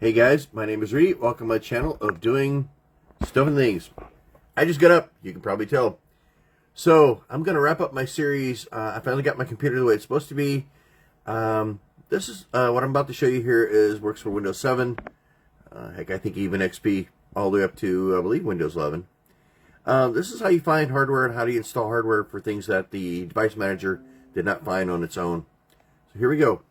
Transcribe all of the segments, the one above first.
Hey guys, my name is Reedy. Welcome to my channel of doing stuff and things. I just got up, you can probably tell. So I'm going to wrap up my series. I finally got my computer the way it's supposed to be. This is what I'm about to show you here is works for Windows 7. Heck, I think even XP all the way up to, I believe, Windows 11. This is how you find hardware and how do you install hardware for things that the device manager did not find on its own. So here we go.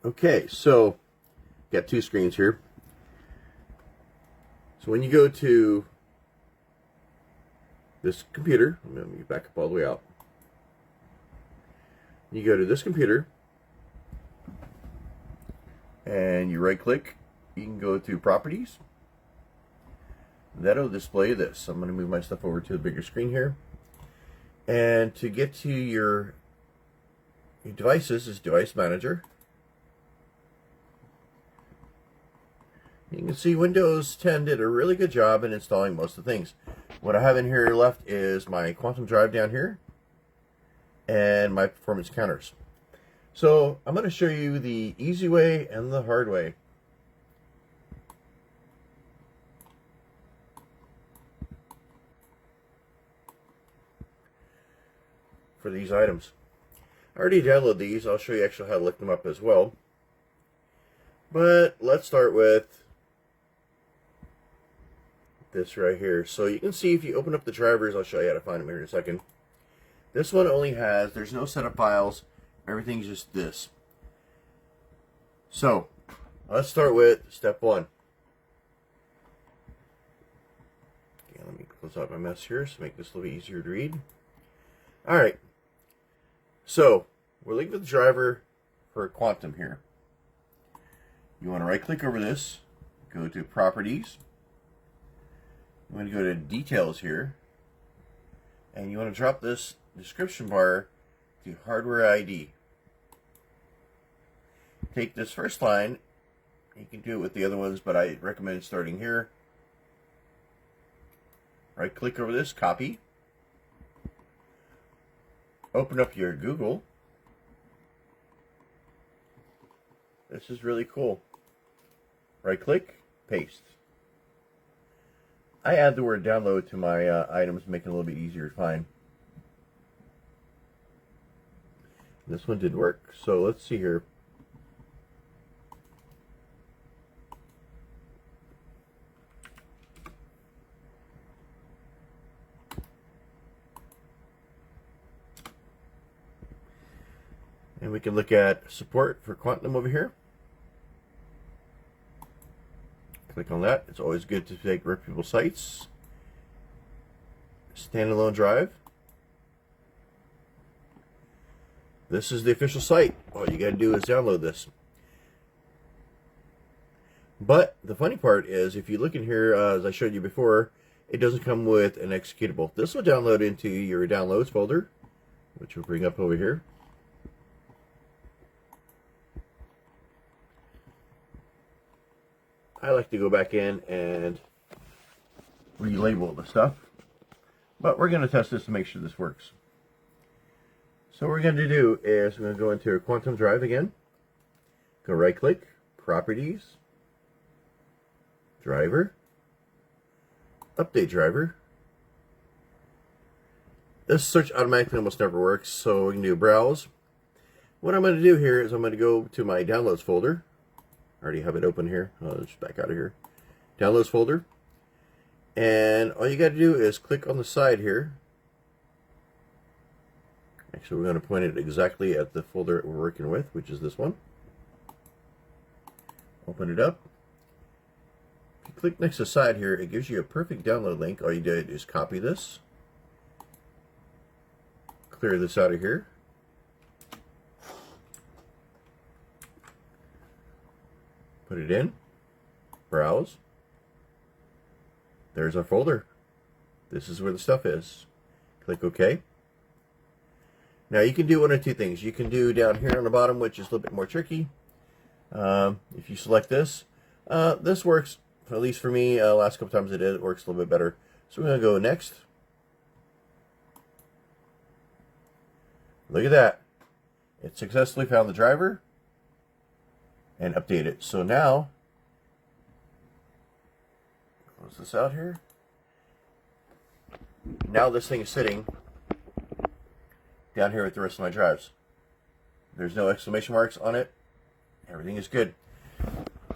Okay, so got two screens here. So when you go to this computer, let me back up all the way out. You go to this computer and you right click. You can go to properties. That'll display this. I'm going to move my stuff over to the bigger screen here. And to get to your devices is device manager. You can see Windows 10 did a really good job in installing most of the things. What I have in here left is my quantum drive down here and my performance counters. So I'm going to show you the easy way and the hard way. For these items. I already downloaded these. I'll show you actually how to look them up as well. But let's start with this right here. So you can see if you open up the drivers, I'll show you how to find them here in a second. This one only has, there's no setup files, everything's just this. So let's start with step one. Okay, let me close out my mess here to make this a little bit easier to read. Alright, so we're looking for the driver for Quantum here. You want to right click over this, go to properties. You want to go to details here, and you want to drop this description bar to hardware ID. Take this first line, you can do it with the other ones, but I recommend starting here. Right click over this, copy. Open up your Google. This is really cool. Right click, paste. I add the word download to my items to make it a little bit easier to find. This one did work, so let's see here. And we can look at support for Quantum over here. Click on that. It's always good to take reputable sites. Standalone drive. This is the official site. All you got to do is download this. But the funny part is, if you look in here, as I showed you before, it doesn't come with an executable. This will download into your downloads folder, which we'll bring up over here. I like to go back in and relabel the stuff, but we're going to test this to make sure this works. So what we're going to do is we're going to go into our Quantum Drive again, go right click, properties, driver, update driver. This search automatically almost never works, so we can do browse. What I'm going to do here is I'm going to go to my downloads folder. I already have it open here. I'll just back out of here. Downloads folder. And all you got to do is click on the side here. Actually, we're going to point it exactly at the folder we're working with, which is this one. Open it up. If you click next to the side here, it gives you a perfect download link. All you did is copy this. Clear this out of here. Put it in, browse, there's our folder. This is where the stuff is. Click OK. Now you can do one of two things. You can do down here on the bottom, which is a little bit more tricky. If you select this, this works, at least for me, last couple times I did, it works a little bit better. So we're going to go next. Look at that. It successfully found the driver and updated it. So now, close this out here. Now this thing is sitting down here with the rest of my drives. There's no exclamation marks on it. Everything is good.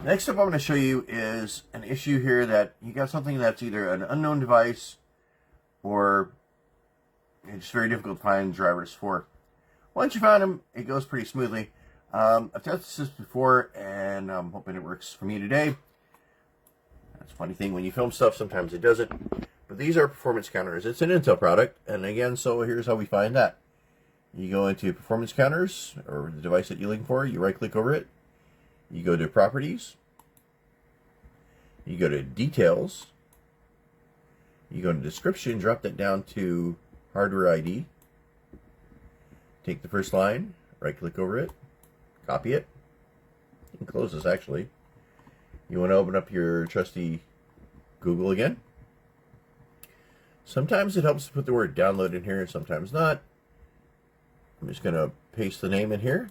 Next up I'm going to show you is an issue here that you got something that's either an unknown device or it's very difficult to find drivers for. Once you find them, it goes pretty smoothly. I've tested this before and I'm hoping it works for me today. That's a funny thing, when you film stuff sometimes it doesn't. But these are performance counters. It's an Intel product, and again, so here's how we find that. You go into performance counters, or the device that you're looking for, you right click over it, you go to properties, you go to details, you go to description, drop that down to hardware ID, take the first line, right click over it, copy it, and close this actually. You want to open up your trusty Google again. Sometimes it helps to put the word download in here and sometimes not. I'm just going to paste the name in here.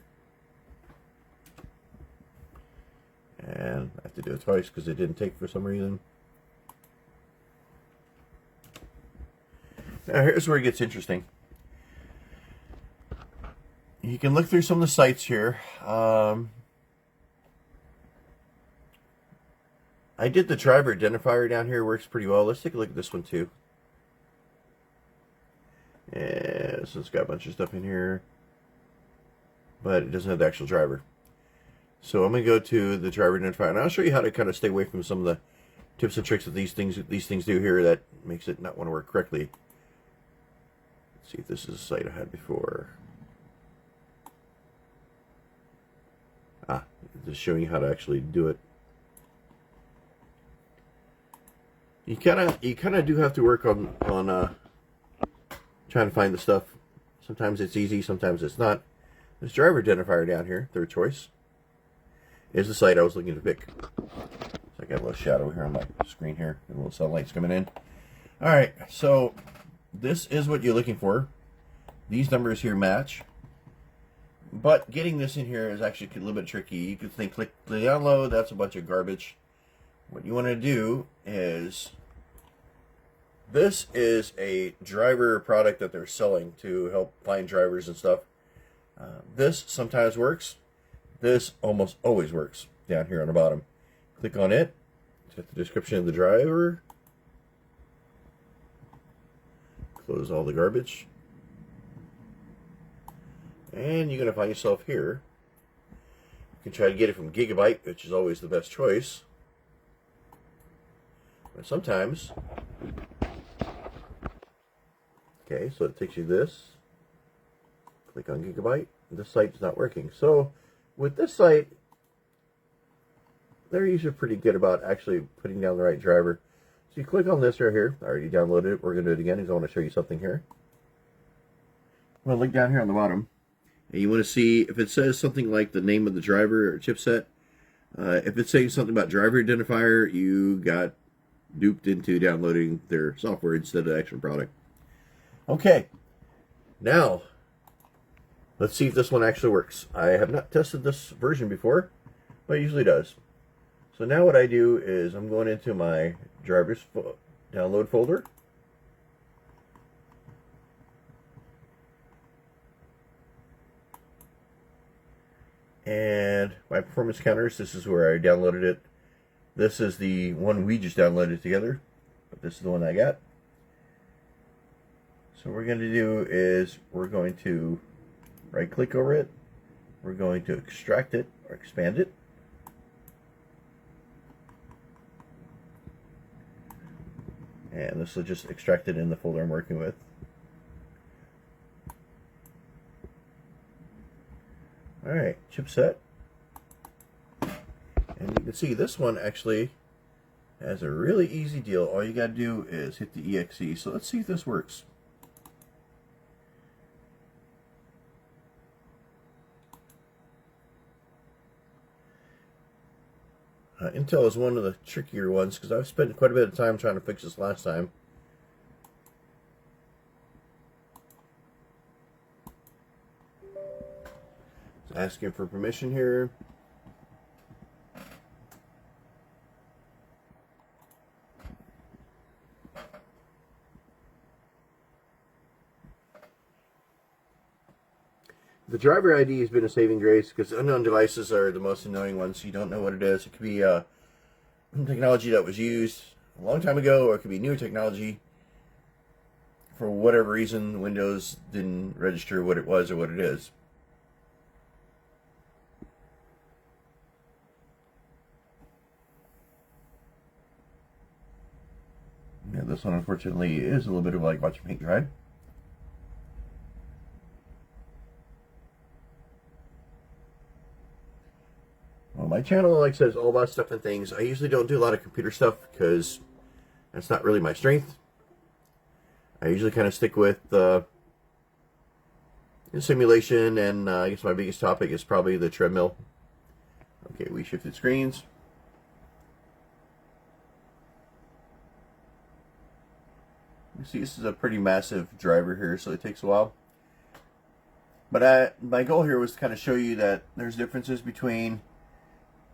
And I have to do it twice because it didn't take for some reason. Now here's where it gets interesting. You can look through some of the sites here. I did the driver identifier down here, works pretty well. Let's take a look at this one too. Yeah, this one's got a bunch of stuff in here, but it doesn't have the actual driver. So I'm going to go to the driver identifier, and I'll show you how to kind of stay away from some of the tips and tricks that these things do here that makes it not want to work correctly. Let's see if this is a site I had before. Just showing you how to actually do it. You kind of do have to work on trying to find the stuff. Sometimes it's easy, sometimes it's not. This driver identifier down here, third choice, is the site I was looking to pick. So I got a little shadow here on my screen here, and a little sunlight's coming in. Alright, so this is what you're looking for. These numbers here match. But getting this in here is actually a little bit tricky. You could think, click the download, that's a bunch of garbage. What you want to do is, this is a driver product that they're selling to help find drivers and stuff. This sometimes works. This almost always works down here on the bottom. Click on it. Get the description of the driver. Close all the garbage. And you're going to find yourself here. You can try to get it from Gigabyte, which is always the best choice. But sometimes, okay, so it takes you this. Click on Gigabyte. This site is not working. So with this site, they're usually pretty good about actually putting down the right driver. So you click on this right here. I already downloaded it. We're going to do it again because I want to show you something here. I'm going to look down here on the bottom. And you want to see if it says something like the name of the driver or chipset. If it's saying something about driver identifier, you got duped into downloading their software instead of the actual product. Okay, now let's see if this one actually works. I have not tested this version before, but it usually does. So now what I do is I'm going into my drivers download folder. And my performance counters, this is where I downloaded it. This is the one we just downloaded together, but this is the one I got. So what we're going to do is we're going to right click over it. We're going to extract it or expand it. And this will just extract it in the folder I'm working with. Alright, chipset. And you can see this one actually has a really easy deal. All you got to do is hit the EXE. So let's see if this works. Intel is one of the trickier ones because I've spent quite a bit of time trying to fix this last time. Asking for permission here. The driver ID has been a saving grace because unknown devices are the most annoying ones. You don't know what it is. It could be technology that was used a long time ago, or it could be newer technology. For whatever reason, Windows didn't register what it was or what it is. Yeah, this one unfortunately is a little bit of like watching paint dry. Well, my channel, like I said, is all about stuff and things. I usually don't do a lot of computer stuff because that's not really my strength. I usually kind of stick with simulation, and I guess my biggest topic is probably the treadmill. Okay, we shifted screens. You see, this is a pretty massive driver here, so it takes a while. But my goal here was to kind of show you that there's differences between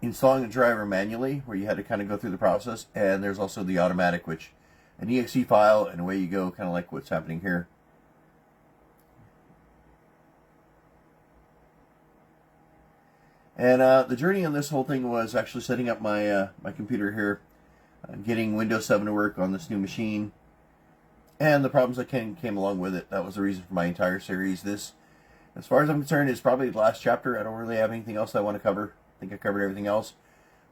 installing a driver manually, where you had to kind of go through the process, and there's also the automatic, which an exe file, and away you go, kind of like what's happening here. And the journey on this whole thing was actually setting up my my computer here, getting Windows 7 to work on this new machine, and the problems that came along with it. That was the reason for my entire series. This, as far as I'm concerned, is probably the last chapter. I don't really have anything else I want to cover. I think I covered everything else.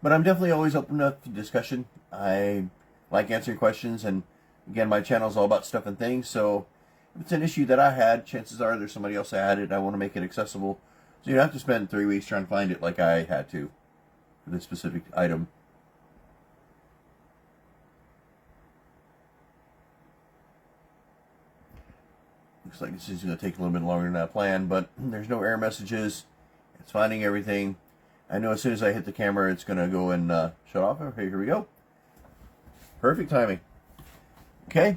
But I'm definitely always open up to discussion. I like answering questions, and again, my channel is all about stuff and things, so if it's an issue that I had, chances are there's somebody else that had it. I want to make it accessible, so you don't have to spend 3 weeks trying to find it like I had to for this specific item. Looks like this is going to take a little bit longer than I planned, but there's no error messages. It's finding everything. I know as soon as I hit the camera, it's going to go and shut off. Okay, here we go. Perfect timing. Okay,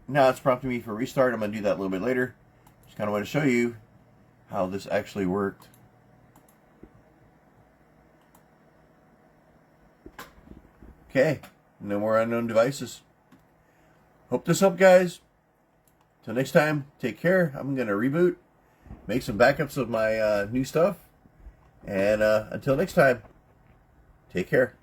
now it's prompting me for restart. I'm going to do that a little bit later. Just kind of want to show you how this actually worked. Okay, no more unknown devices. Hope this helped, guys. Till next time, take care. I'm going to reboot, make some backups of my new stuff. And until next time, take care.